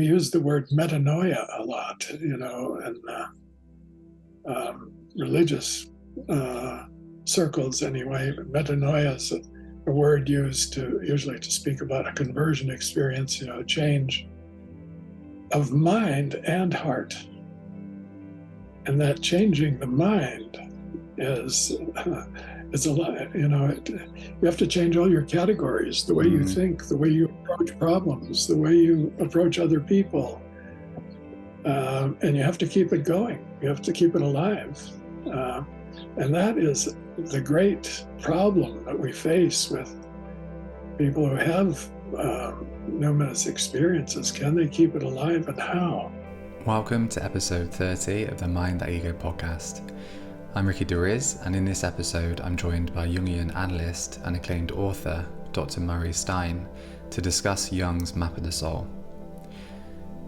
use the word metanoia a lot, in religious circles anyway. Metanoia is a word used usually to speak about a conversion experience, a change of mind and heart. And that changing the mind is a lot, you have to change all your categories, the way you think, the way you approach problems, the way you approach other people. And you have to keep it going. You have to keep it alive. And that is the great problem that we face with people who have numinous experiences. Can they keep it alive, and how? Welcome to episode 30 of the Mind That Ego podcast. I'm Ricky Duriz, and in this episode I'm joined by Jungian analyst and acclaimed author Dr. Murray Stein to discuss Jung's map of the soul.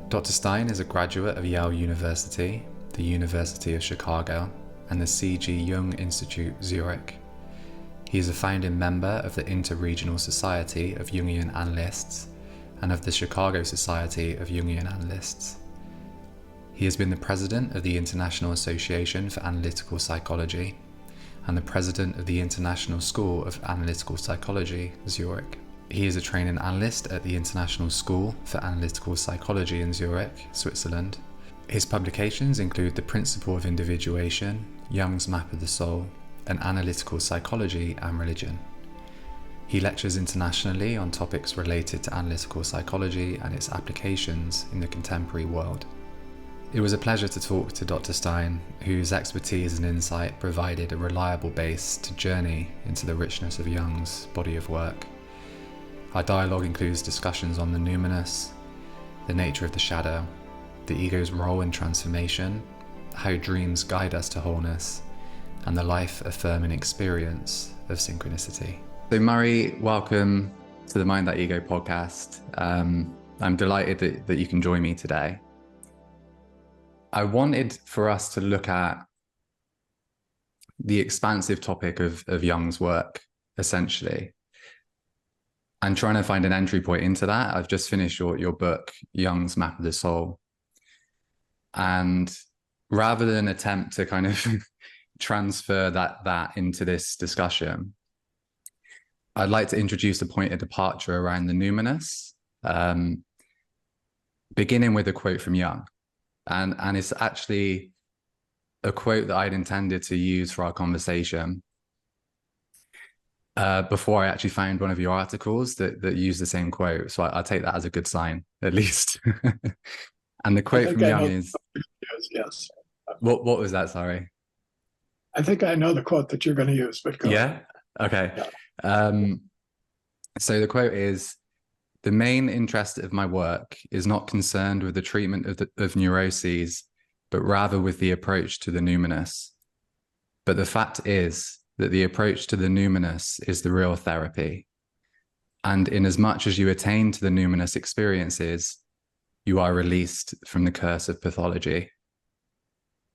Dr. Stein is a graduate of Yale University, the University of Chicago, and the C.G. Jung Institut-Zurich. He is a founding member of the Interregional Society of Jungian Analysts and of the Chicago Society of Jungian Analysts. He has been the president of the International Association for Analytical Psychology and the president of the International School of Analytical Psychology, Zurich. He is a training analyst at the International School for Analytical Psychology in Zurich, Switzerland. His publications include the Principle of Individuation, Jung's Map of the Soul, and Analytical Psychology and Religion. He lectures internationally on topics related to analytical psychology and its applications in the contemporary world. It was a pleasure to talk to Dr. Stein, whose expertise and insight provided a reliable base to journey into the richness of Jung's body of work. Our dialogue includes discussions on the numinous, the nature of the shadow, the ego's role in transformation, how dreams guide us to wholeness, and the life-affirming experience of synchronicity. So Murray, welcome to the Mind That Ego podcast. I'm delighted that you can join me today. I wanted for us to look at the expansive topic of Jung's work, essentially, and trying to find an entry point into that. I've just finished your book, Jung's Map of the Soul. And rather than attempt to kind of transfer that into this discussion, I'd like to introduce a point of departure around the numinous, beginning with a quote from Jung. And it's actually a quote that I'd intended to use for our conversation before I actually found one of your articles that used the same quote. So I take that as a good sign, at least. And the quote from Jung is... Yes. What was that, sorry? I think I know the quote that you're going to use, but go ahead. Okay. Yeah. So the quote is, "The main interest of my work is not concerned with the treatment of neuroses, but rather with the approach to the numinous. But the fact is that the approach to the numinous is the real therapy. And inasmuch as you attain to the numinous experiences, you are released from the curse of pathology.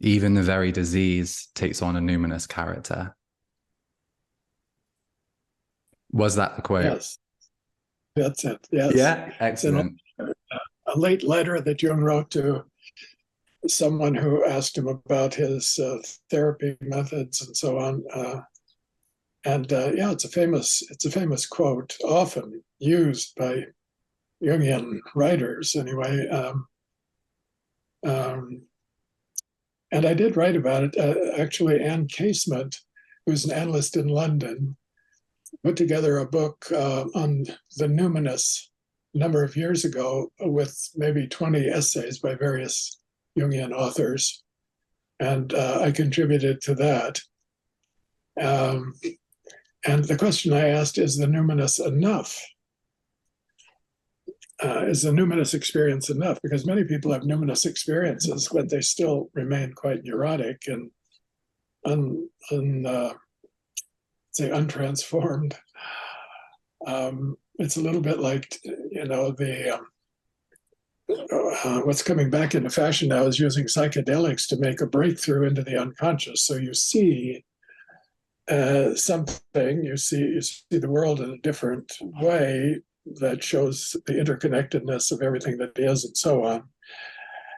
Even the very disease takes on a numinous character." Was that the quote? Yes, that's it. Yes. Yeah, excellent. A late letter that Jung wrote to someone who asked him about his therapy methods and so on. It's a famous quote, often used by Jungian writers anyway. And I did write about it. Actually, Anne Casement, who's an analyst in London, put together a book on the Numinous a number of years ago with maybe 20 essays by various Jungian authors. And I contributed to that. And the question I asked, is the numinous enough? Is the numinous experience enough? Because many people have numinous experiences, but they still remain quite neurotic and untransformed. It's a little bit like, what's coming back into fashion now is using psychedelics to make a breakthrough into the unconscious. So you see something, you see the world in a different way, that shows the interconnectedness of everything that is and so on.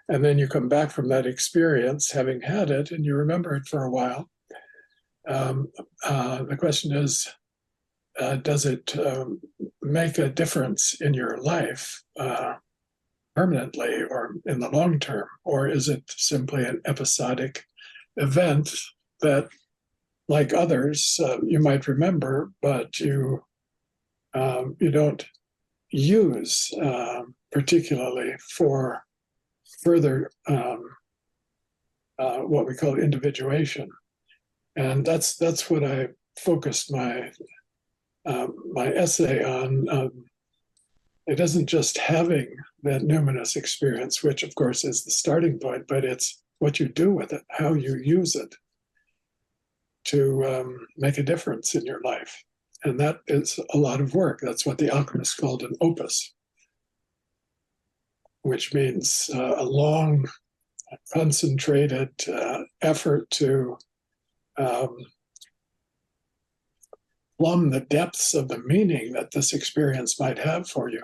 And then you come back from that experience, having had it, and you remember it for a while. The question is, does it make a difference in your life permanently or in the long term? Or is it simply an episodic event that, like others, you might remember, but you don't use particularly for further what we call individuation. And that's what I focused my essay on. It isn't just having that numinous experience, which of course is the starting point, but it's what you do with it, how you use it to make a difference in your life. And that is a lot of work. That's what the alchemists called an opus, which means a long, concentrated effort to plumb the depths of the meaning that this experience might have for you.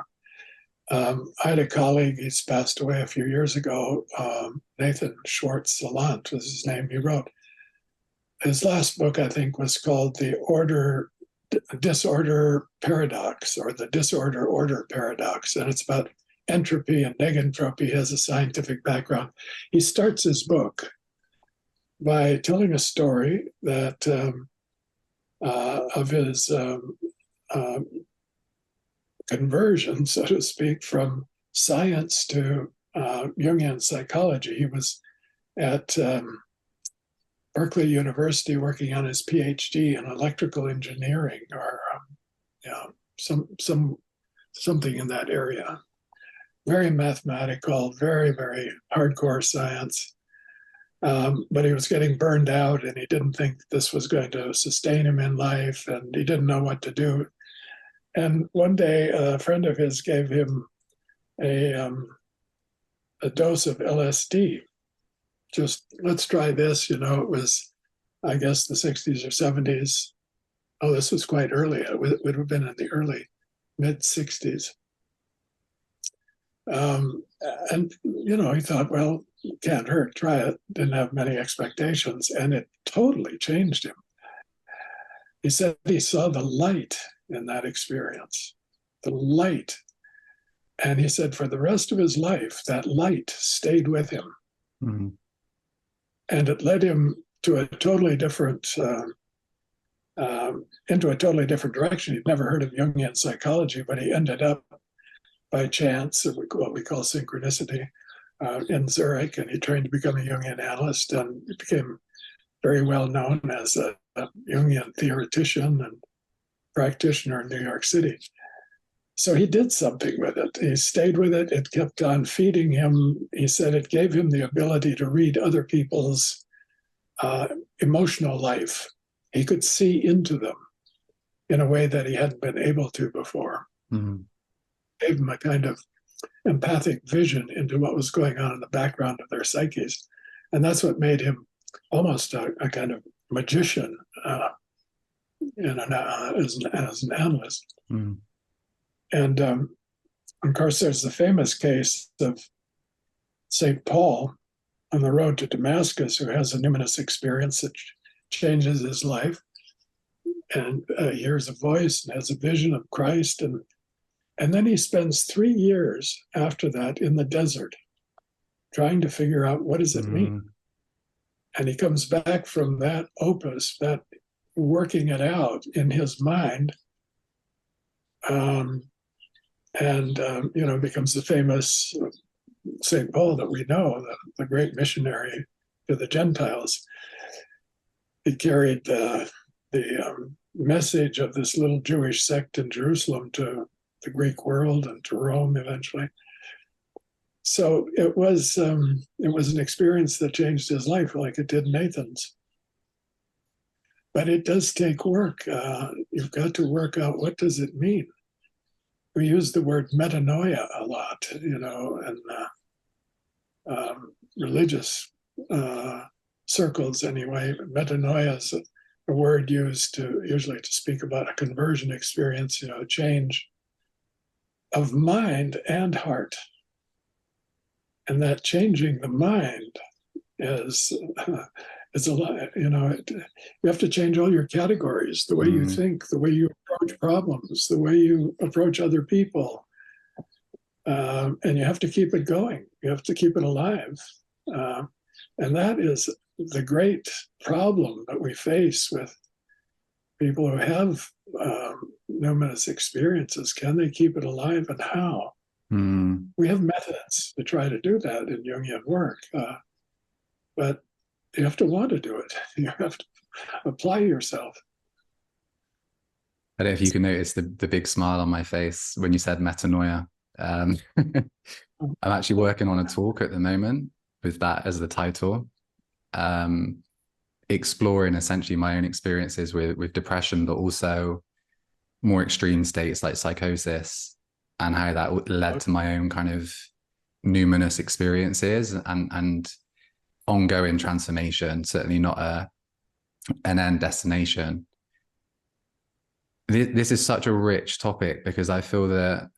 I had a colleague, he's passed away a few years ago, Nathan Schwartz-Salant was his name. He wrote, his last book, I think, was called The Disorder Paradox, or the Disorder-Order Paradox. And it's about entropy and negentropy. He has a scientific background. He starts his book by telling a story that of his conversion, so to speak, from science to Jungian psychology. He was at Berkeley University working on his PhD in electrical engineering, or something in that area. Very mathematical, very, very hardcore science. But he was getting burned out, and he didn't think this was going to sustain him in life, and he didn't know what to do. And one day, a friend of his gave him a dose of LSD. Just, let's try this. It was, I guess, the 60s or 70s. Oh, this was quite early. It would have been in the early mid-60s. And, he thought, well, can't hurt, try it. Didn't have many expectations, and it totally changed him. He said he saw the light in that experience, the light. And he said for the rest of his life, that light stayed with him. Mm-hmm. And it led him to a totally different, into a totally different direction. He'd never heard of Jungian psychology, but he ended up by chance, what we call synchronicity, in Zurich, and he trained to become a Jungian analyst, and he became very well known as a Jungian theoretician and practitioner in New York City. So he did something with it. He stayed with it. It kept on feeding him. He said it gave him the ability to read other people's emotional life. He could see into them in a way that he hadn't been able to before. Mm-hmm. Gave him a kind of empathic vision into what was going on in the background of their psyches. And that's what made him almost a kind of magician as an analyst. Mm. And of course, there's the famous case of St. Paul on the road to Damascus, who has a numinous experience that changes his life, and hears a voice and has a vision of Christ. And then he spends 3 years after that in the desert trying to figure out, what does it mean? And he comes back from that opus, that working it out in his mind, becomes the famous St. Paul that we know, the great missionary to the Gentiles. He carried the message of this little Jewish sect in Jerusalem to the Greek world and to Rome eventually. So it was an experience that changed his life, like it did Nathan's. But it does take work. You've got to work out, what does it mean? We use the word metanoia a lot, in religious circles anyway. Metanoia is a word used usually to speak about a conversion experience, a change. of mind and heart. And that changing the mind is a lot, you have to change all your categories, the way you think, the way you approach problems, the way you approach other people. And you have to keep it going. You have to keep it alive. And that is the great problem that we face with people who have numinous experiences. Can they keep it alive, and how? We have methods to try to do that in Jungian work, but you have to want to do it. You have to apply yourself. I don't know if you can notice the big smile on my face when you said metanoia. I'm actually working on a talk at the moment with that as the title, exploring essentially my own experiences with depression, but also more extreme states like psychosis, and how that led to my own kind of numinous experiences and ongoing transformation, certainly not an end destination. This is such a rich topic, because I feel that,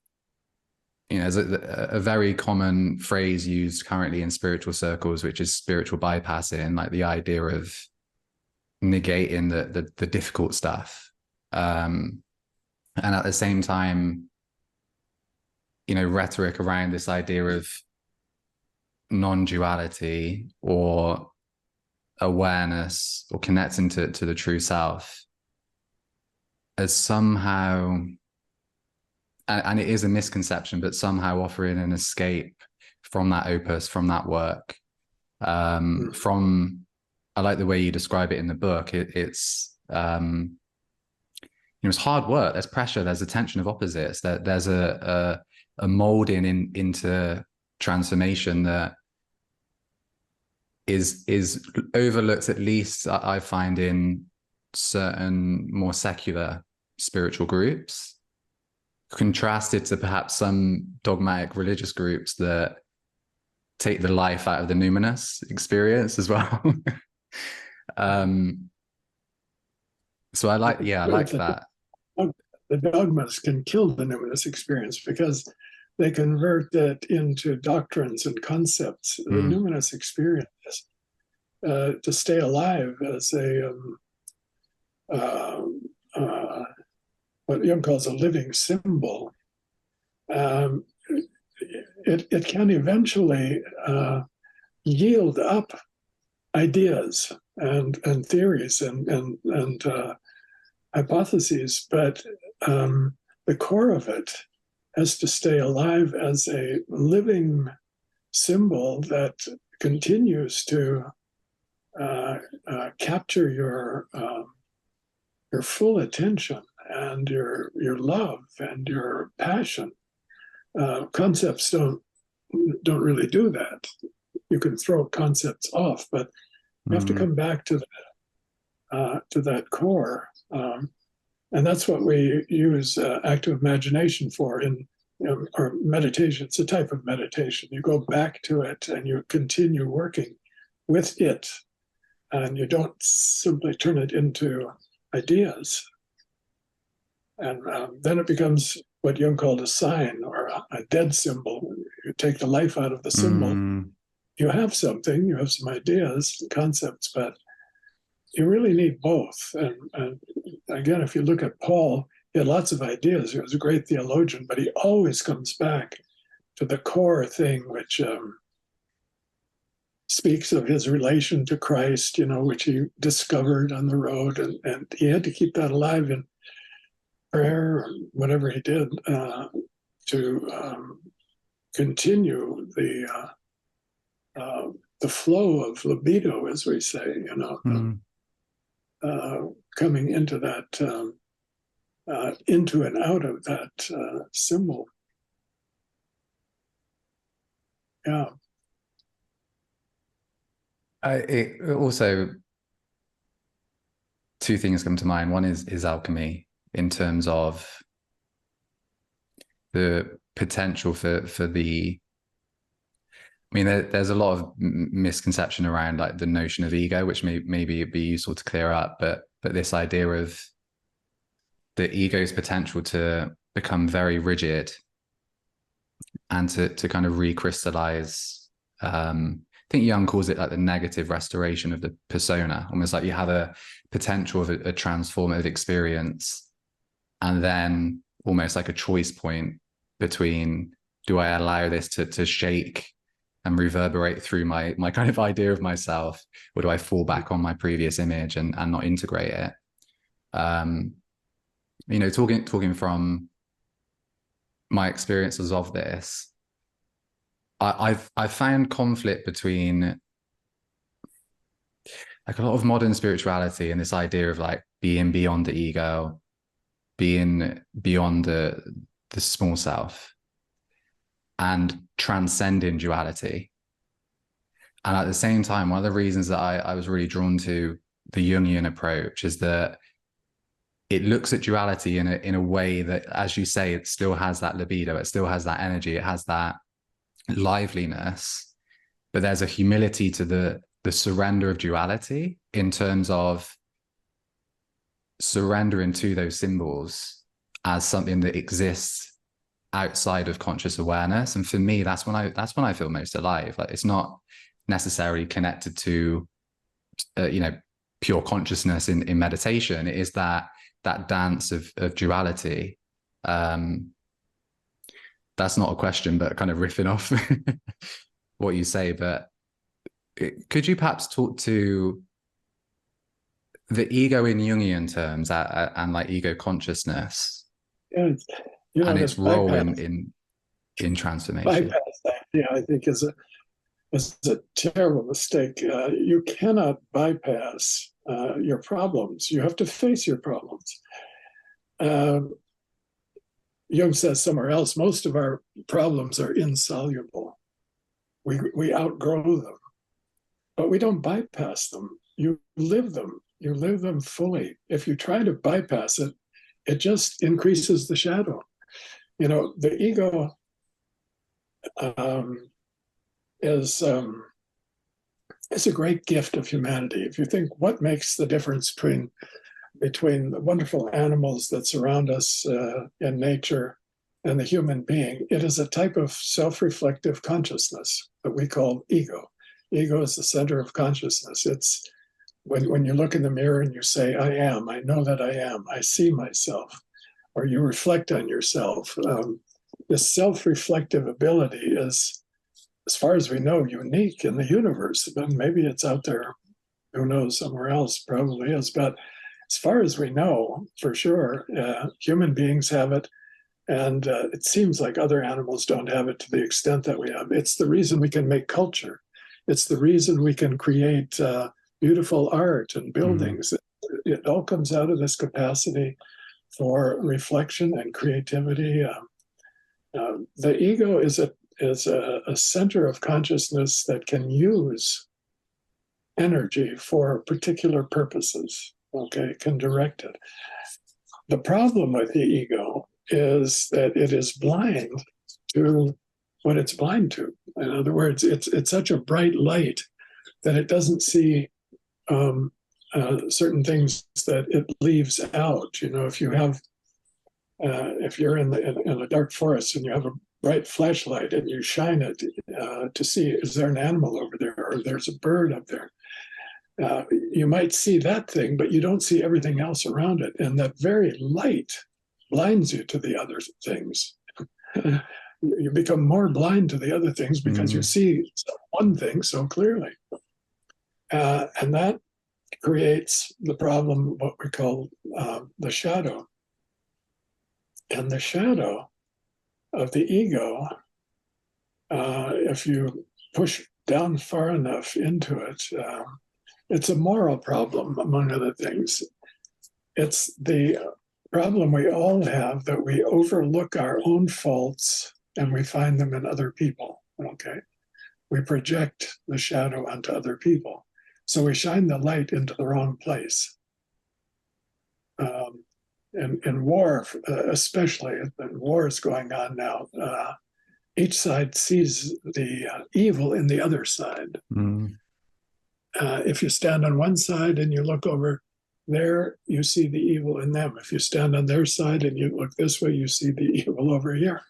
there's a very common phrase used currently in spiritual circles, which is spiritual bypassing, like the idea of negating the difficult stuff. And at the same time, rhetoric around this idea of non-duality or awareness or connecting to the true self as somehow, and it is a misconception, but somehow offering an escape from that opus, from that work. From, I like the way you describe it in the book. It's it's hard work. There's pressure. There's a tension of opposites. There's a molding into transformation that is overlooked, at least I find, in certain more secular spiritual groups, contrasted to perhaps some dogmatic religious groups that take the life out of the numinous experience as well. So I like that. The dogmas can kill the numinous experience because they convert it into doctrines and concepts. The numinous experience, to stay alive as what Jung calls a living symbol, it can eventually yield up ideas and theories and hypotheses, but the core of it has to stay alive as a living symbol that continues to capture your full attention and your love and your passion. Concepts don't really do that. You can throw concepts off, but you have to come back to that core. And that's what we use active imagination for or meditation. It's a type of meditation. You go back to it and you continue working with it, and you don't simply turn it into ideas. And then it becomes what Jung called a sign, or a dead symbol. You take the life out of the symbol. You have something, you have some ideas, concepts, but you really need both. And again, if you look at Paul, he had lots of ideas. He was a great theologian, but he always comes back to the core thing, which speaks of his relation to Christ, which he discovered on the road. And he had to keep that alive in prayer, or whatever he did, to continue the flow of libido, as we say, coming into that, into and out of that symbol. Yeah. It also, two things come to mind. One is alchemy, in terms of the potential for the, there's a lot of misconception around like the notion of ego, which maybe it'd be useful to clear up, but this idea of the ego's potential to become very rigid and to kind of recrystallize. I think Jung calls it like the negative restoration of the persona, almost like you have a potential of a transformative experience, and then almost like a choice point between, do I allow this to shake and reverberate through my kind of idea of myself, or do I fall back on my previous image and not integrate it? Talking from my experiences of this, I've found conflict between like a lot of modern spirituality and this idea of like being beyond the ego, being beyond the small self, and transcending duality. And at the same time, one of the reasons that I was really drawn to the Jungian approach is that it looks at duality in a way that, as you say, it still has that libido, it still has that energy, it has that liveliness, but there's a humility to the surrender of duality in terms of surrendering to those symbols as something that exists outside of conscious awareness. And for me, that's when I feel most alive. Like, it's not necessarily connected to pure consciousness in meditation. It is that dance of duality. That's not a question, but kind of riffing off what you say. But could you perhaps talk to the ego in Jungian terms and like ego consciousness, and its role in transformation? Bypass, I think is a terrible mistake. You cannot bypass your problems. You have to face your problems. Jung says somewhere else, most of our problems are insoluble. We outgrow them, but we don't bypass them. You live them. You live them fully. If you try to bypass it, it just increases the shadow. The ego is a great gift of humanity. If you think what makes the difference between the wonderful animals that surround us in nature and the human being, it is a type of self-reflective consciousness that we call ego. Ego is the center of consciousness. It's when you look in the mirror and you say, I am, I know that I am, I see myself, or you reflect on yourself. This self-reflective ability is, as far as we know, unique in the universe. But maybe it's out there, who knows, somewhere else, probably is. But as far as we know, for sure, human beings have it. And it seems like other animals don't have it to the extent that we have. It's the reason we can make culture. It's the reason we can create beautiful art and buildings. Mm-hmm. It all comes out of this capacity for reflection and creativity. The ego is a center of consciousness that can use energy for particular purposes. Okay, can direct it. The problem with the ego is that it is blind to what it's blind to. In other words, it's such a bright light that it doesn't see certain things that it leaves out. If you have, if you're in a dark forest and you have a bright flashlight and you shine it to see, is there an animal over there, or there's a bird up there? You might see that thing, but you don't see everything else around it. And that very light blinds you to the other things. You become more blind to the other things because you see one thing so clearly. And that creates the problem, what we call the shadow. And the shadow of the ego, if you push down far enough into it, it's a moral problem, among other things. It's the problem we all have, that we overlook our own faults and we find them in other people, okay? We project the shadow onto other people. So we shine the light into the wrong place. In war, especially, when war is going on now, each side sees the evil in the other side. If you stand on one side and you look over there, you see the evil in them. If you stand on their side and you look this way, you see the evil over here.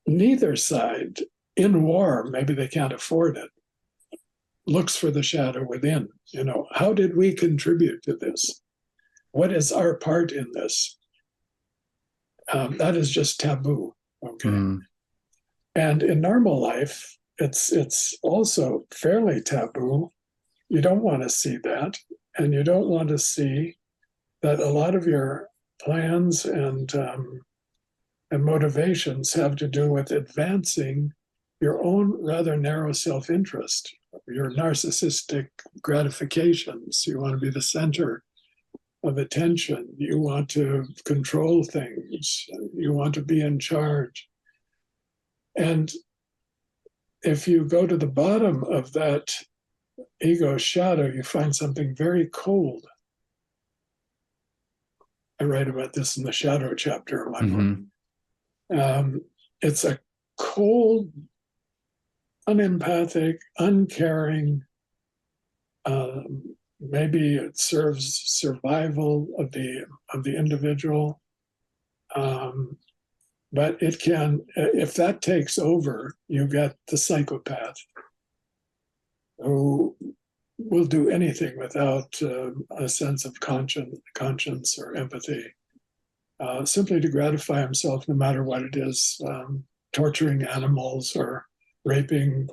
neither side, in war, maybe they can't afford it, looks for the shadow within. How did we contribute to this? What is our part in this? That is just taboo. Okay. And in normal life, it's also fairly taboo. You don't want to see that. And you don't want to see that a lot of your plans and motivations have to do with advancing your own rather narrow self-interest, your narcissistic gratifications. You want to be the center of attention. You want to control things. You want to be in charge. And if you go to the bottom of that ego shadow, you find something very cold. I write about this in the shadow chapter of my book. It's a cold, unempathic, uncaring, maybe it serves survival of the individual. But it can, if that takes over, you get the psychopath who will do anything without a sense of conscience or empathy, simply to gratify himself, no matter what it is, torturing animals or raping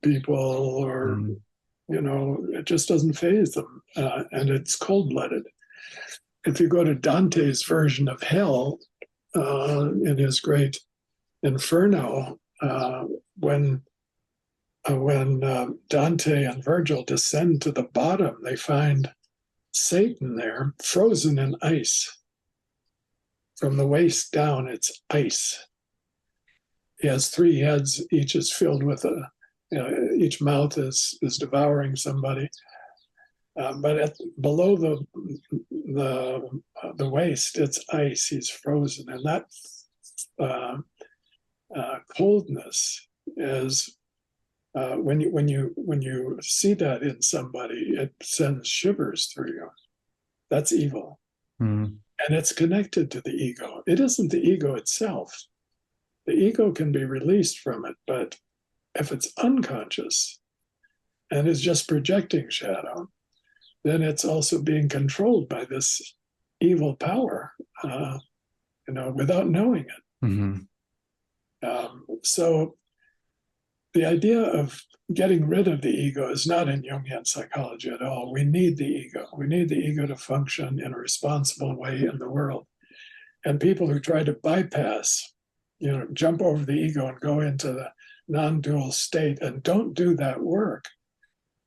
people, or it just doesn't faze them, and it's cold-blooded. If you go to Dante's version of hell, in his great Inferno, when Dante and Virgil descend to the bottom, they find Satan there, frozen in ice. From the waist down, it's ice. He has 3 heads, each is filled with each mouth is devouring somebody. But below the waist, it's ice. He's frozen, and that coldness is when you see that in somebody, it sends shivers through you. That's evil, and it's connected to the ego. It isn't the ego itself. The ego can be released from it, but if it's unconscious and is just projecting shadow, then it's also being controlled by this evil power, without knowing it. So the idea of getting rid of the ego is not in Jungian psychology at all. We need the ego. We need the ego to function in a responsible way in the world. And people who try to bypass, jump over the ego and go into the non-dual state and don't do that work,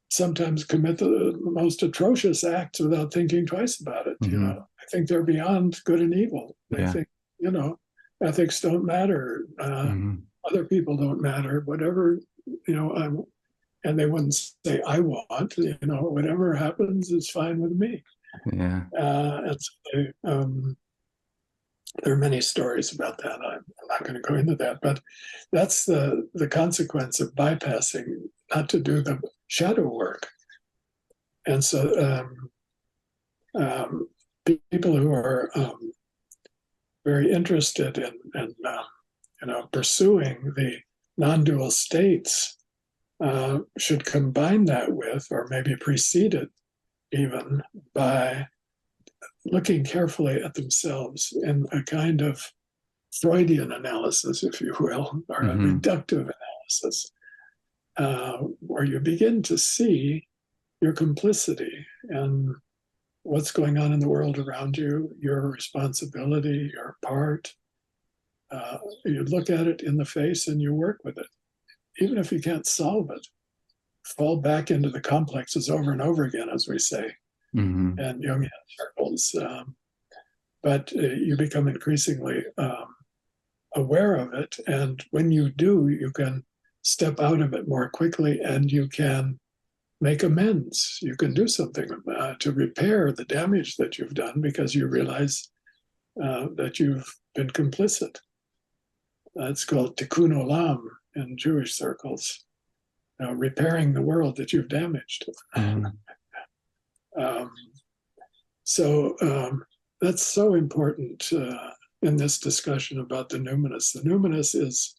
sometimes commit the most atrocious acts without thinking twice about it. I think they're beyond good and evil. They think, ethics don't matter. Other people don't matter. Whatever, and they wouldn't say, I want, whatever happens is fine with me. And so there are many stories about that. I'm not going to go into that, but that's the consequence of bypassing, not to do the shadow work. And so people who are very interested in pursuing the non-dual states should combine that with, or maybe precede it even, by looking carefully at themselves in a kind of Freudian analysis, if you will, or a reductive analysis, where you begin to see your complicity and what's going on in the world around you, your responsibility, your part. You look at it in the face and you work with it. Even if you can't solve it, fall back into the complexes over and over again, as we say, and Jungian circles. But you become increasingly aware of it. And when you do, you can step out of it more quickly, and you can make amends. You can do something to repair the damage that you've done, because you realize that you've been complicit. It's called tikkun olam in Jewish circles, repairing the world that you've damaged. So that's so important in this discussion about the numinous. The numinous is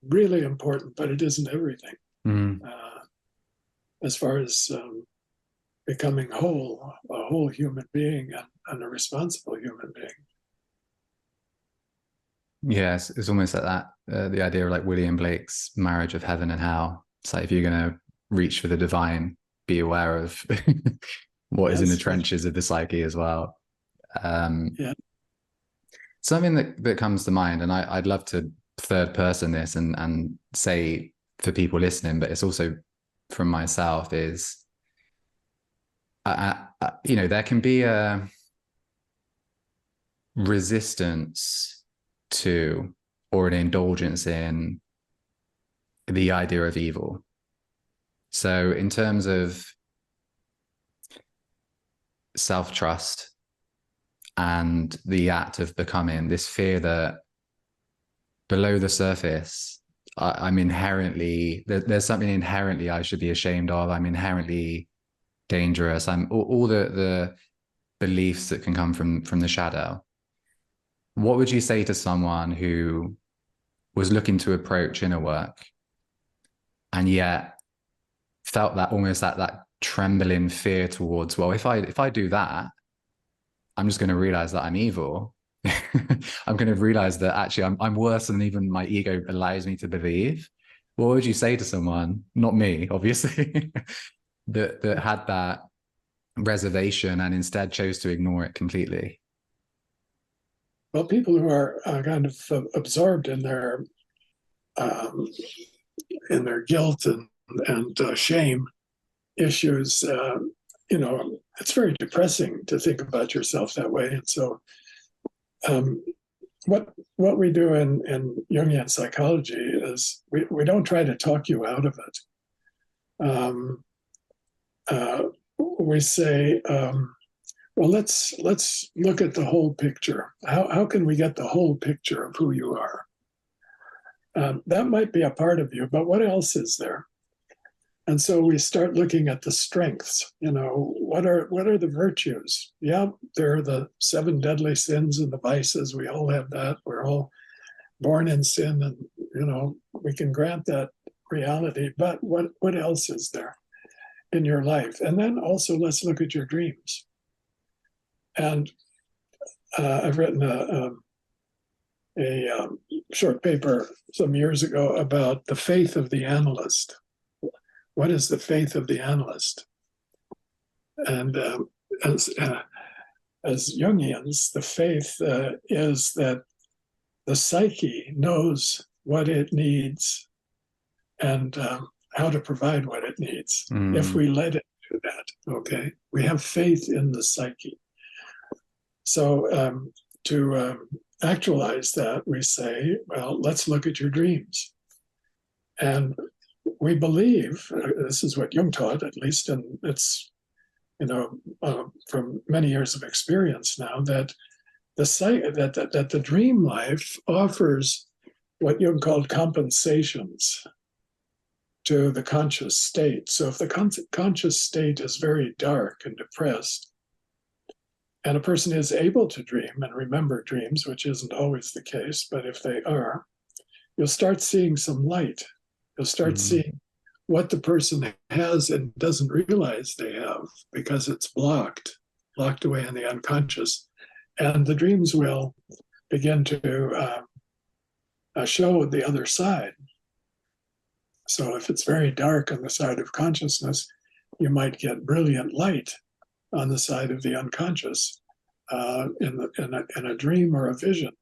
really important, but it isn't everything. As far as becoming a whole human being and a responsible human being. Yes, it's almost like that, the idea of like William Blake's marriage of heaven and hell. It's like, if you're going to reach for the divine, be aware of what is in the trenches of the psyche as well. Something that comes to mind, and I'd love to third person this and say for people listening, but it's also from myself, is, there can be a resistance to, or an indulgence in, the idea of evil. So in terms of self-trust and the act of becoming, this fear that below the surface, I'm inherently, there's something inherently I should be ashamed of. I'm inherently dangerous. I'm all the beliefs that can come from the shadow. What would you say to someone who was looking to approach inner work and yet felt that almost that trembling fear towards, well, if I do that, I'm just going to realize that I'm evil. I'm going to realize that actually I'm worse than even my ego allows me to believe. What would you say to someone, not me, obviously, that had that reservation and instead chose to ignore it completely? Well, people who are kind of absorbed in their guilt and shame issues, it's very depressing to think about yourself that way. And so what we do in Jungian psychology is we don't try to talk you out of it. We say, well, let's look at the whole picture. How can we get the whole picture of who you are? That might be a part of you, but what else is there? And so we start looking at the strengths. What are the virtues? Yeah, there are the 7 deadly sins and the vices. We all have that. We're all born in sin, and we can grant that reality. But what else is there in your life? And then also let's look at your dreams. And I've written a short paper some years ago about the faith of the analyst. What is the faith of the analyst? And as Jungians, the faith is that the psyche knows what it needs and how to provide what it needs, if we let it do that, okay? We have faith in the psyche. So to actualize that, we say, well, let's look at your dreams. And we believe, this is what Jung taught, at least, and it's, from many years of experience now, that the dream life offers what Jung called compensations to the conscious state. So if the conscious state is very dark and depressed, and a person is able to dream and remember dreams, which isn't always the case, but if they are, you'll start seeing some light. You'll start seeing what the person has and doesn't realize they have because it's blocked away in the unconscious. And the dreams will begin to show the other side. So if it's very dark on the side of consciousness, you might get brilliant light on the side of the unconscious in a dream or a vision.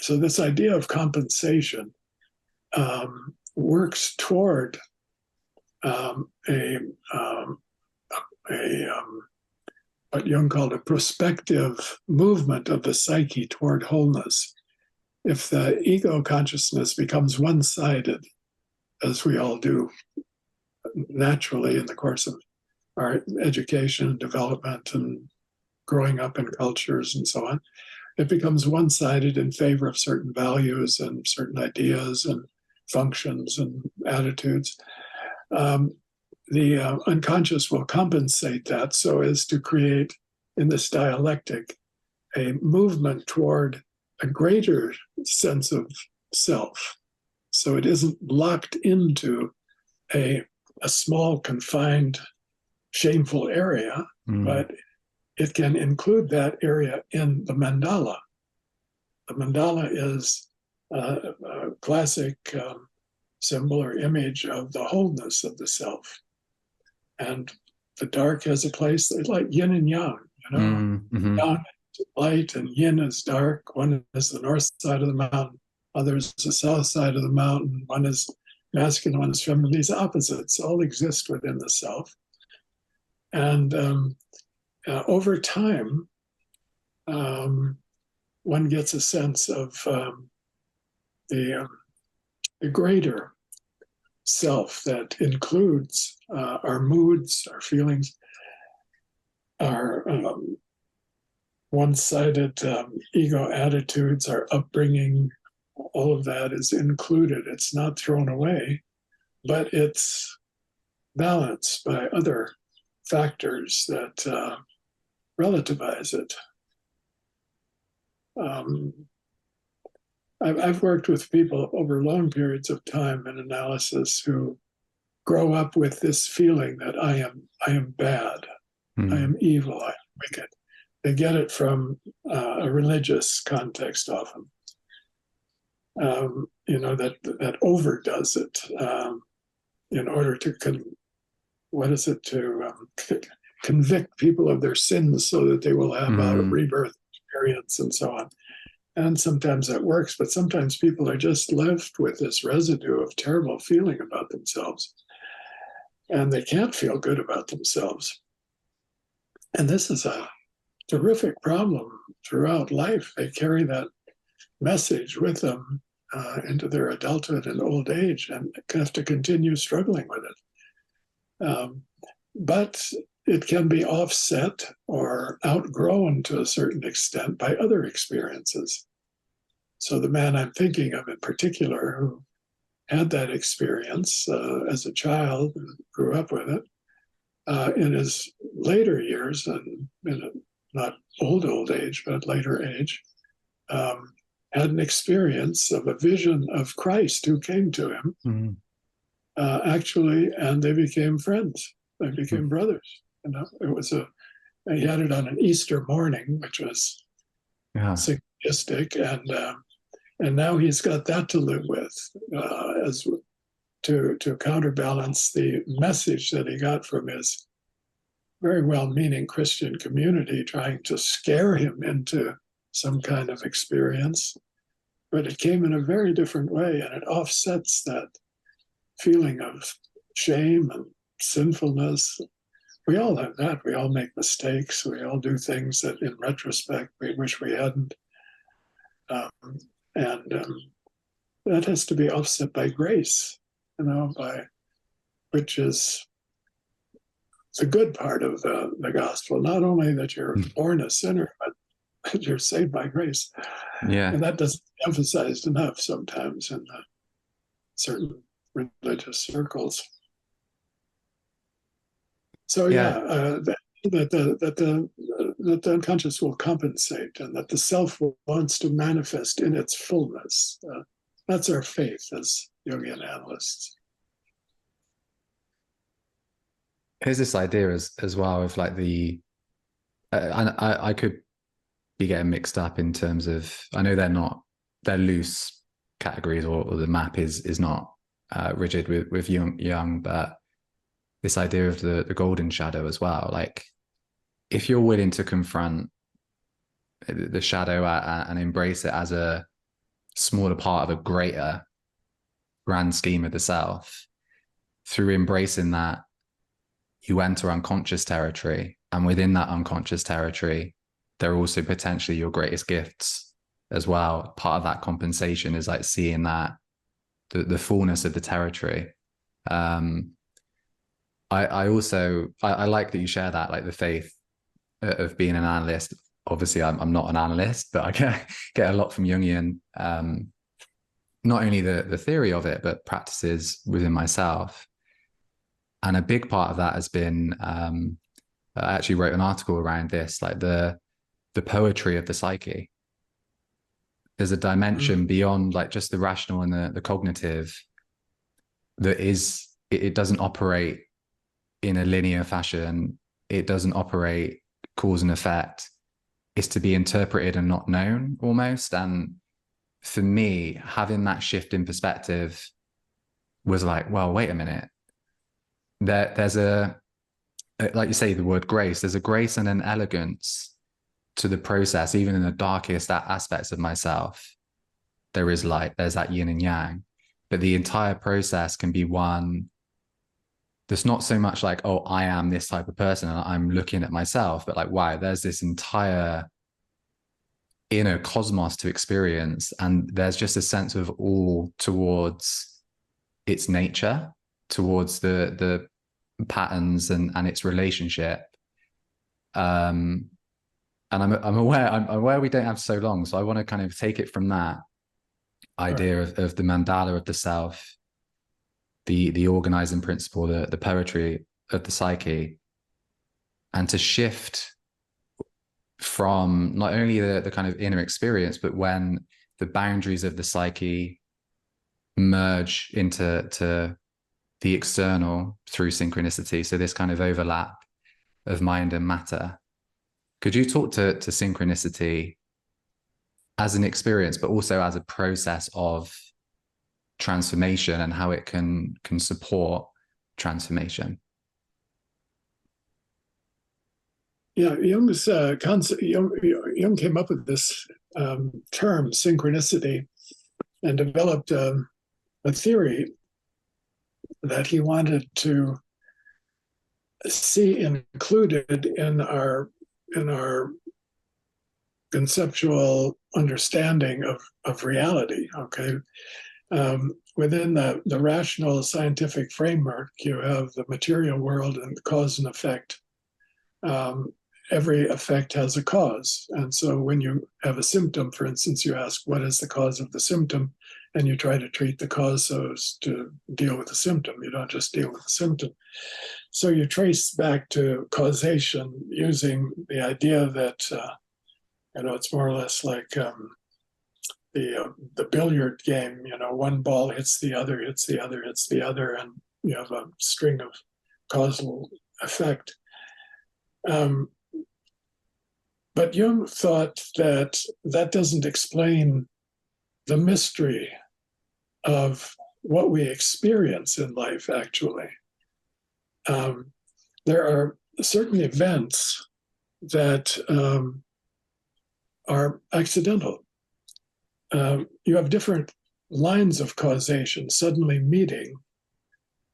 So this idea of compensation works toward what Jung called a prospective movement of the psyche toward wholeness. If the ego consciousness becomes one-sided, as we all do naturally in the course of our education and development and growing up in cultures and so on, it becomes one-sided in favor of certain values and certain ideas and functions and attitudes. The unconscious will compensate that so as to create, in this dialectic, a movement toward a greater sense of self. So it isn't locked into a small, confined, shameful area, but it can include that area in the mandala. The mandala is a classic symbol or image of the wholeness of the self. And the dark has a place, like yin and yang, Yang is light and yin is dark. One is the north side of the mountain, other is the south side of the mountain. One is masculine, one is feminine. These opposites all exist within the self. And over time, one gets a sense of the greater self that includes our moods, our feelings, our one-sided ego attitudes, our upbringing. All of that is included. It's not thrown away, but it's balanced by other factors that relativize it. I've worked with people over long periods of time in analysis who grow up with this feeling that I am bad, I am evil, I am wicked. They get it from a religious context often. That overdoes it in order to convict people of their sins so that they will have a rebirth experience and so on. And sometimes that works, but sometimes people are just left with this residue of terrible feeling about themselves, and they can't feel good about themselves. And this is a terrific problem throughout life. They carry that message with them into their adulthood and old age and have to continue struggling with it. But it can be offset or outgrown to a certain extent by other experiences. So the man I'm thinking of in particular, who had that experience as a child and grew up with it, in his later years, and in a not old age, but later age, had an experience of a vision of Christ who came to him, actually, and they became friends. They became brothers. It was he had it on an Easter morning, which was synchronistic, and now he's got that to live with, as to counterbalance the message that he got from his very well-meaning Christian community trying to scare him into some kind of experience. But it came in a very different way, and it offsets that feeling of shame and sinfulness. We all have that. We all make mistakes. We all do things that in retrospect we wish we hadn't. That has to be offset by grace, which is the good part of the gospel. Not only that you're born a sinner, but that you're saved by grace. Yeah. And that doesn't be emphasized enough sometimes in certain religious circles. So that the unconscious will compensate, and that the self wants to manifest in its fullness. That's our faith as Jungian analysts. Here's this idea as well of like I could be getting mixed up in terms of, I know they're loose categories, or the map is not rigid with Jung, but this idea of the golden shadow as well. Like, if you're willing to confront the shadow and embrace it as a smaller part of a greater grand scheme of the self, through embracing that, you enter unconscious territory. And within that unconscious territory, there are also potentially your greatest gifts as well. Part of that compensation is like seeing that the fullness of the territory. I also like that you share that, like the faith of being an analyst. Obviously, I'm not an analyst, but I get a lot from Jungian, not only the theory of it, but practices within myself. And a big part of that has been, I actually wrote an article around this, like the the poetry of the psyche. There's a dimension beyond like just the rational and the cognitive that is, it doesn't operate in a linear fashion. It doesn't operate cause and effect. It's to be interpreted and not known almost. And for me, having that shift in perspective was like, well, wait a minute. There's a, like you say, the word grace, there's a grace and an elegance to the process, even in the darkest aspects of myself. There is light, there's that yin and yang, but the entire process can be one that's not so much like, oh, I am this type of person and I'm looking at myself, but like, wow, there's this entire inner cosmos to experience. And there's just a sense of awe towards its nature, towards the patterns and its relationship. And I'm aware we don't have so long, so I want to kind of take it from that idea of the mandala of the self, the organizing principle, the poetry of the psyche, and to shift from not only the kind of inner experience, but when the boundaries of the psyche merge into the external through synchronicity. So this kind of overlap of mind and matter. Could you talk to synchronicity as an experience, but also as a process of transformation and how it can support transformation? Yeah, Jung's concept. Jung came up with this term, synchronicity, and developed a theory that he wanted to see included in our conceptual understanding of reality. Okay, within the rational scientific framework, you have the material world and cause and effect. Every effect has a cause. And so when you have a symptom, for instance, you ask, what is the cause of the symptom? And you try to treat the cause so as to deal with the symptom. You don't just deal with the symptom. So you trace back to causation using the idea that, it's more or less like the billiard game, one ball hits the other, hits the other, hits the other, and you have a string of causal effect. But Jung thought that doesn't explain the mystery of what we experience in life, actually. There are certain events that are accidental. You have different lines of causation suddenly meeting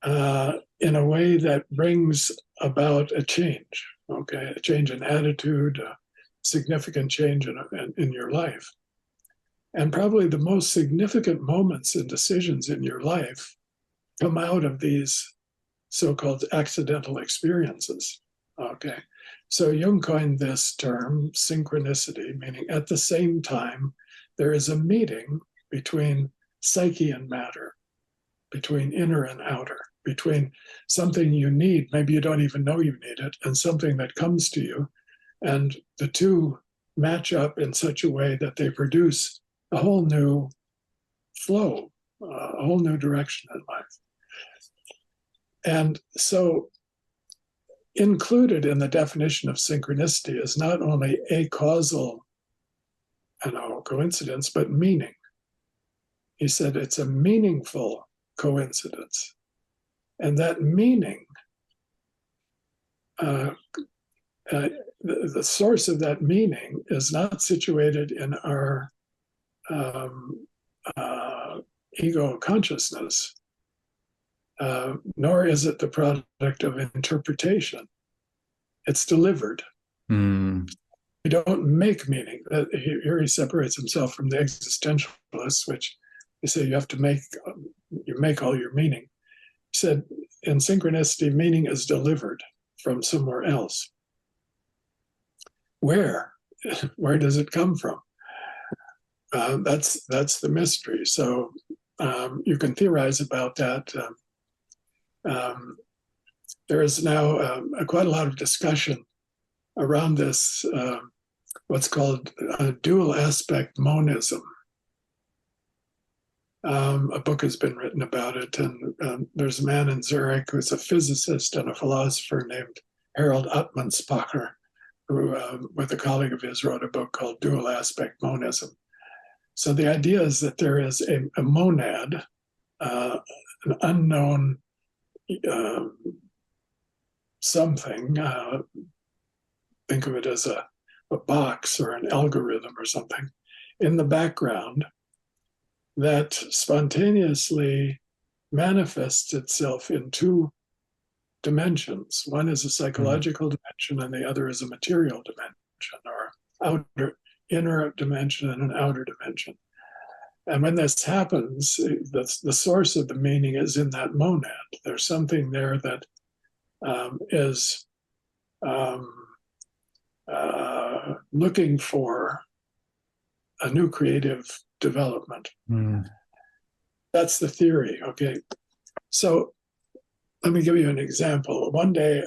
in a way that brings about a change, okay? A change in attitude, a significant change in your life. And probably the most significant moments and decisions in your life come out of these so-called accidental experiences, okay? So Jung coined this term, synchronicity, meaning at the same time, there is a meeting between psyche and matter, between inner and outer, between something you need, maybe you don't even know you need it, and something that comes to you. And the two match up in such a way that they produce a whole new flow, a whole new direction in life. And so included in the definition of synchronicity is not only a causal coincidence, but meaning. He said it's a meaningful coincidence. And that meaning, the source of that meaning is not situated in our ego consciousness, nor is it the product of interpretation. It's delivered. We don't make meaning. Here he separates himself from the existentialists, which they say you have to make all your meaning. He said, in synchronicity, meaning is delivered from somewhere else. Where? Where does it come from? That's the mystery. So you can theorize about that. There is now quite a lot of discussion around this what's called dual aspect monism. A book has been written about it, and there's a man in Zurich who's a physicist and a philosopher named Harold Ottmanspacher, who, with a colleague of his, wrote a book called Dual Aspect Monism. So the idea is that there is a monad, an unknown something. Think of it as a box or an algorithm or something in the background that spontaneously manifests itself in two dimensions. One is a psychological dimension, and the other is a material dimension, or inner dimension and an outer dimension. And when this happens, the source of the meaning is in that monad. There's something there that is looking for a new creative development. That's the theory. Okay. So let me give you an example. One day,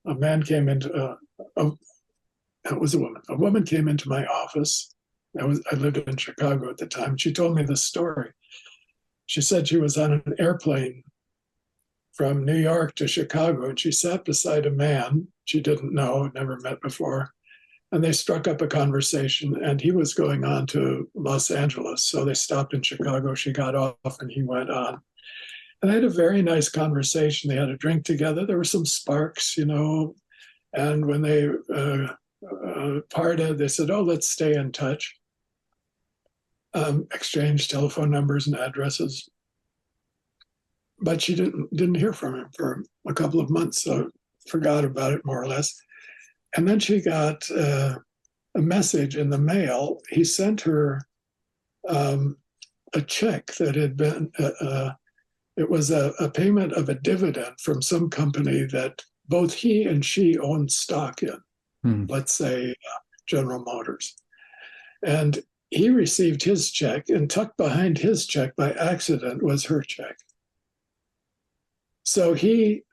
a man came into, it was a woman. A woman came into my office. I lived in Chicago at the time. She told me this story. She said she was on an airplane from New York to Chicago, and she sat beside a man she didn't know, never met before. And they struck up a conversation, and he was going on to Los Angeles. So they stopped in Chicago. She got off, and he went on. And they had a very nice conversation. They had a drink together. There were some sparks, And when they parted, they said, "Oh, let's stay in touch." Exchanged telephone numbers and addresses. But she didn't hear from him for a couple of months, so forgot about it more or less. And then she got a message in the mail. He sent her a check that had been, it was a payment of a dividend from some company that both he and she owned stock in, let's say General Motors. And he received his check, and tucked behind his check by accident was her check. So he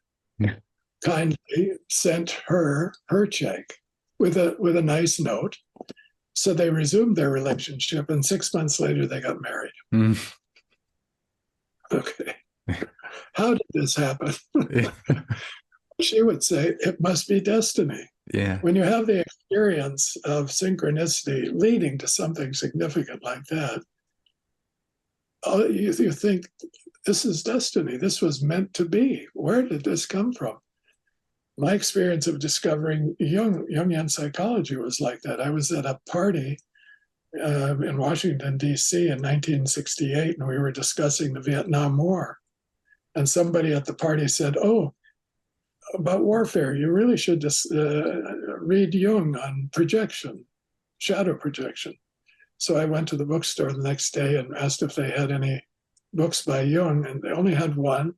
kindly sent her check with a nice note. So they resumed their relationship, and 6 months later they got married. Okay. How did this happen? She would say it must be destiny. Yeah. When you have the experience of synchronicity leading to something significant like that, you think, this is destiny. This was meant to be. Where did this come from? My experience of discovering Jungian psychology was like that. I was at a party in Washington, D.C. in 1968, and we were discussing the Vietnam War. And somebody at the party said, "Oh, about warfare, you really should just read Jung on projection, shadow projection." So I went to the bookstore the next day and asked if they had any books by Jung, and they only had one,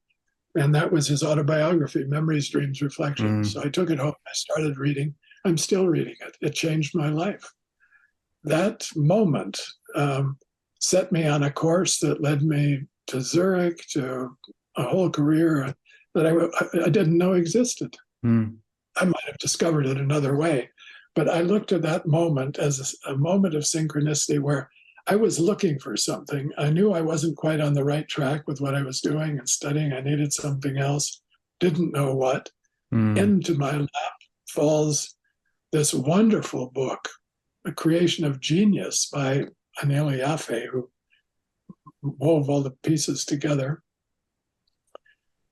and that was his autobiography, Memories, Dreams, Reflections. So I took it home, I started reading. I'm still reading it. It changed my life. That moment set me on a course that led me to Zurich, to a whole career that I didn't know existed. I might have discovered it another way, but I looked at that moment as a moment of synchronicity where I was looking for something. I knew I wasn't quite on the right track with what I was doing and studying. I needed something else, didn't know what. Into my lap falls this wonderful book, A Creation of Genius by Anil Yaffe, who wove all the pieces together.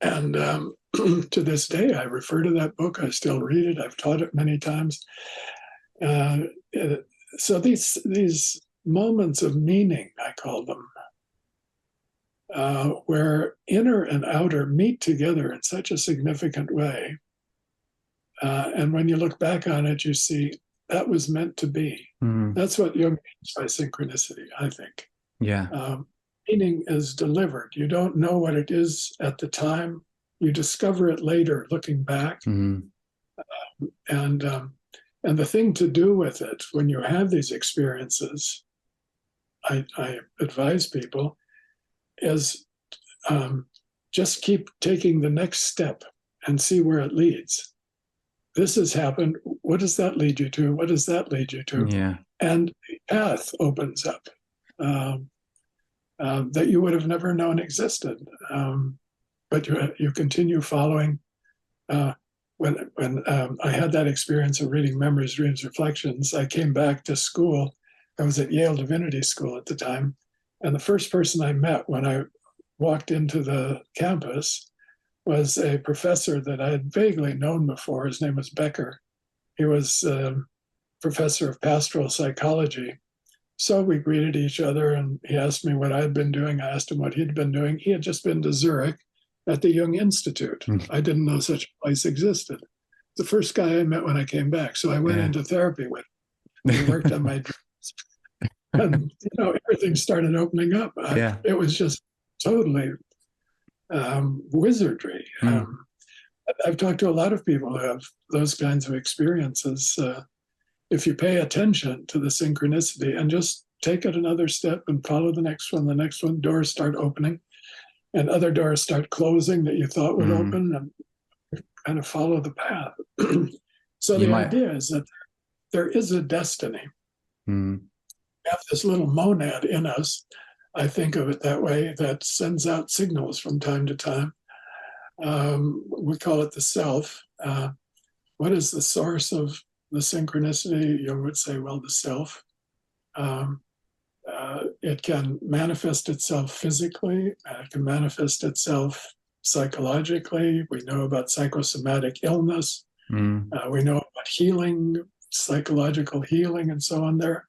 And to this day, I refer to that book. I still read it. I've taught it many times. So these moments of meaning, I call them, where inner and outer meet together in such a significant way. And when you look back on it, you see that was meant to be. That's what Jung means by synchronicity, I think. Yeah. Meaning is delivered. You don't know what it is at the time. You discover it later, looking back. And the thing to do with it when you have these experiences, I advise people, is just keep taking the next step and see where it leads. this has happened. What does that lead you to? What does that lead you to? Yeah. And the path opens up that you would have never known existed. But you continue following. When I had that experience of reading Memories, Dreams, Reflections, I came back to school. I was at Yale Divinity School at the time. And the first person I met when I walked into the campus was a professor that I had vaguely known before. His name was Becker. He was professor of pastoral psychology. So we greeted each other, and he asked me what I had been doing. I asked him what he'd been doing. He had just been to Zurich at the Jung Institute. I didn't know such a place existed. The first guy I met when I came back. So I went into therapy with him. We worked on my dreams. And, everything started opening up. It was just totally wizardry. I've talked to a lot of people who have those kinds of experiences. If you pay attention to the synchronicity and just take it another step and follow the next one, doors start opening and other doors start closing that you thought would open, and kind of follow the path. So the idea is that there is a destiny. We have this little monad in us, I think of it that way, that sends out signals from time to time. We call it the self. What is the source of the synchronicity? Jung would say, well, the self. It can manifest itself physically. It can manifest itself psychologically. We know about psychosomatic illness. We know about healing, psychological healing, and so on. There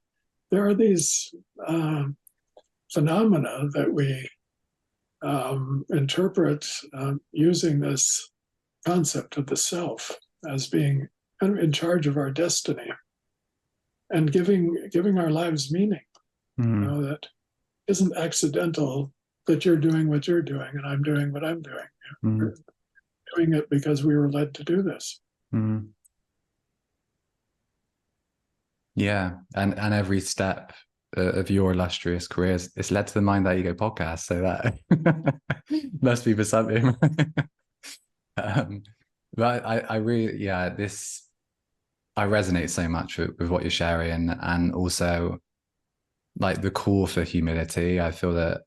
are these phenomena that we interpret using this concept of the self as being kind of in charge of our destiny and giving our lives meaning. That isn't accidental, that you're doing what you're doing and I'm doing what I'm doing. We're doing it because we were led to do this. Yeah, and every step of your illustrious career is led to the Mind That Ego podcast, so that must be for something. But I really, I resonate so much with what you're sharing, and also like the call for humility. I feel that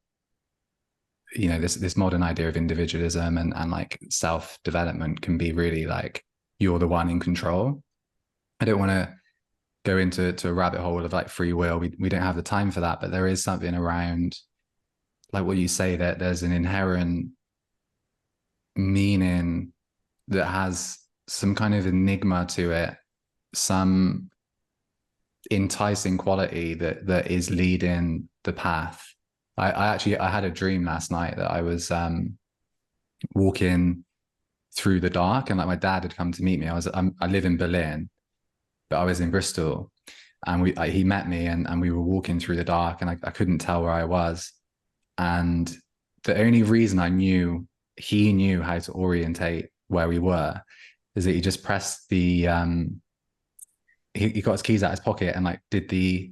this modern idea of individualism and like self-development can be really like you're the one in control. I don't want to go into a rabbit hole of like free will. We don't have the time for that, but there is something around like what you say, that there's an inherent meaning that has some kind of enigma to it, some enticing quality that is leading the path. I had a dream last night that I was walking through the dark, and like my dad had come to meet me. I live in Berlin, but I was in Bristol, and he met me, and we were walking through the dark, and I couldn't tell where I was. And the only reason I knew he knew how to orientate where we were is that he just pressed the he got his keys out of his pocket and like did the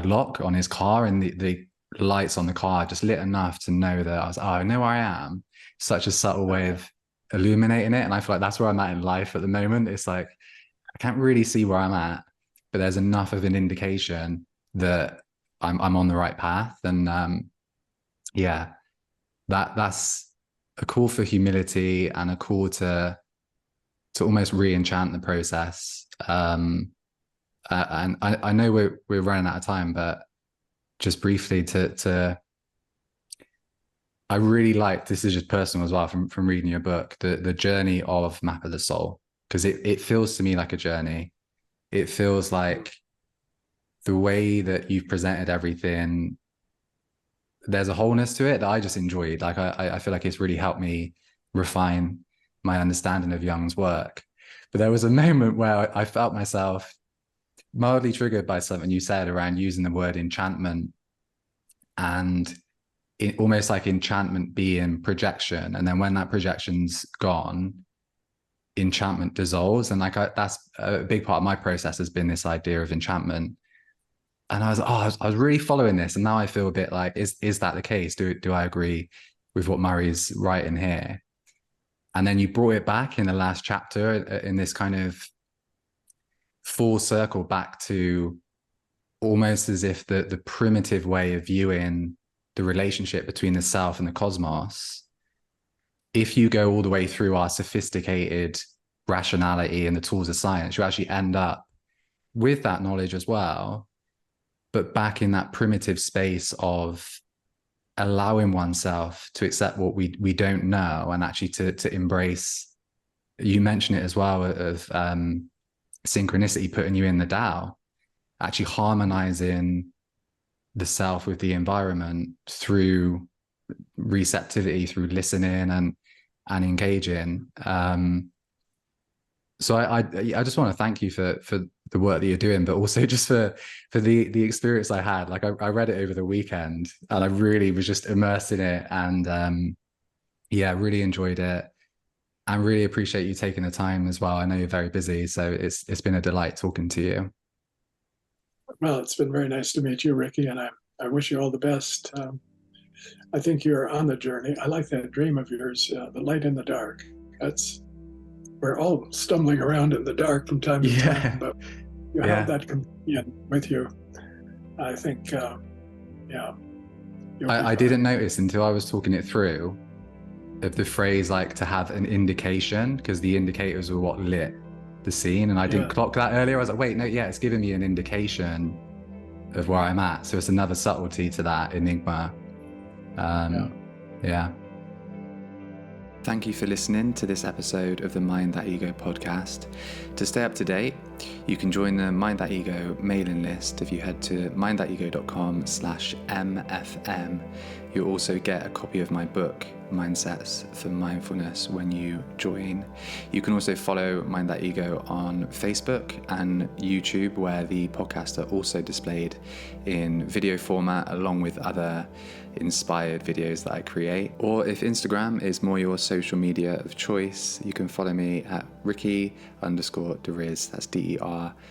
lock on his car, and the lights on the car just lit enough to know that I know where I am. Such a subtle way of illuminating it. And I feel like that's where I'm at in life at the moment. It's like I can't really see where I'm at, but there's enough of an indication that I'm on the right path. And that's a call for humility and a call to almost re-enchant the process. And I know we're running out of time, but just briefly I really like, this is just personal as well from reading your book, the journey of Map of the Soul, because it feels to me like a journey. It feels like the way that you've presented everything, there's a wholeness to it that I just enjoyed. Like I feel like it's really helped me refine my understanding of Jung's work. But there was a moment where I felt myself mildly triggered by something you said around using the word enchantment, and it almost like enchantment being projection. And then when that projection's gone, enchantment dissolves. And like that's a big part of my process, has been this idea of enchantment. And I was really following this. And now I feel a bit like, is that the case? Do I agree with what Murray's writing here? And then you brought it back in the last chapter in this kind of full circle back to almost as if the primitive way of viewing the relationship between the self and the cosmos, if you go all the way through our sophisticated rationality and the tools of science, you actually end up with that knowledge as well, but back in that primitive space of allowing oneself to accept what we don't know, and actually to embrace, you mentioned it as well, of synchronicity putting you in the Tao, actually harmonizing the self with the environment through receptivity, through listening and engaging. So I just want to thank you for the work that you're doing, but also just for the experience I had. Like I read it over the weekend and I really was just immersed in it, and really enjoyed it. And really appreciate you taking the time as well. I know you're very busy, so it's been a delight talking to you. Well, it's been very nice to meet you, Ricky, and I wish you all the best. I think you're on the journey. I like that dream of yours, the light in the dark. We're all stumbling around in the dark from time to time, but you have that companion with you. I think, I didn't notice until I was talking it through of the phrase, like, to have an indication, because the indicators were what lit the scene, and I didn't clock that earlier. I was like, wait, no, it's giving me an indication of where I'm at. So it's another subtlety to that enigma. Thank you for listening to this episode of the Mind That Ego podcast. To stay up to date, you can join the Mind That Ego mailing list if you head to mindthatego.com/MFM. You'll also get a copy of my book, Mindsets for Mindfulness, when you join. You can also follow Mind That Ego on Facebook and YouTube, where the podcasts are also displayed in video format along with other inspired videos that I create. Or if Instagram is more your social media of choice, you can follow me at Ricky_Deriz. That's DERISZ.